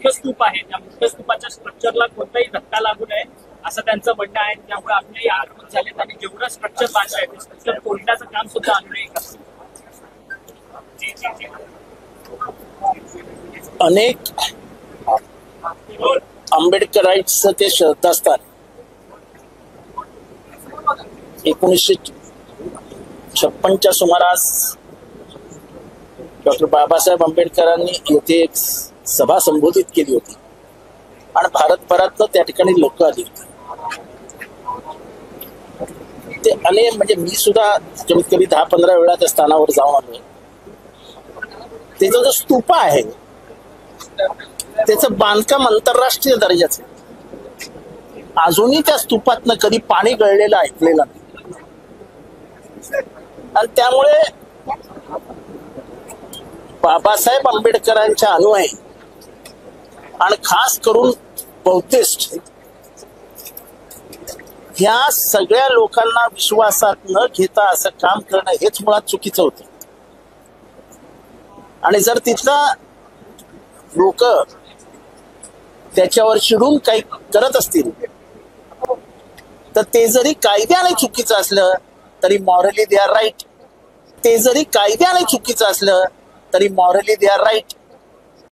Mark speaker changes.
Speaker 1: मुख्य स्तूप आहे त्या मुख्य स्तूपाच्या स्ट्रक्चरला कोणताही धक्का लागू नये असं त्यांचं म्हणणं आहे. त्यामुळे आपलेही आगमन झालेत आणि जेवढं स्ट्रक्चर बांधलंय ते स्ट्रक्चर तोडण्याचं काम सुद्धा आणलंय.
Speaker 2: अनेक आंबेडकरांचं ते श्रद्धास्थान 1956च्या सुमारास डॉक्टर बाबासाहेब आंबेडकरांनी येथे एक सभा संबोधित केली होती आणि भारतभरातनं त्या ठिकाणी लोक आली होती. ते अनेक म्हणजे मी सुद्धा कमीत कमी 10-15 वेळा त्या स्थानावर जाऊन आलोय. त्याचा जो स्तूप आहे त्याचं बांधकाम आंतरराष्ट्रीय दर्जाचं. अजूनही त्या स्तूपातनं कधी पाणी गळलेलं ऐकलेलं नाही आणि त्यामुळे बाबासाहेब आंबेडकरांच्या अनुयायी आणि खास करून बौद्धिस्ट ह्या सगळ्या लोकांना विश्वासात न घेता असं काम करणं हेच मुळात चुकीचं होतं. आणि जर तिथला लोक त्याच्यावर चिडून काही करत असतील तर ते जरी कायद्याने चुकीचं असलं तरी मॉरली दे आर राईट. ते जरी कायद्याने चुकीचं असलं तरी मॉरली दे आर राईट.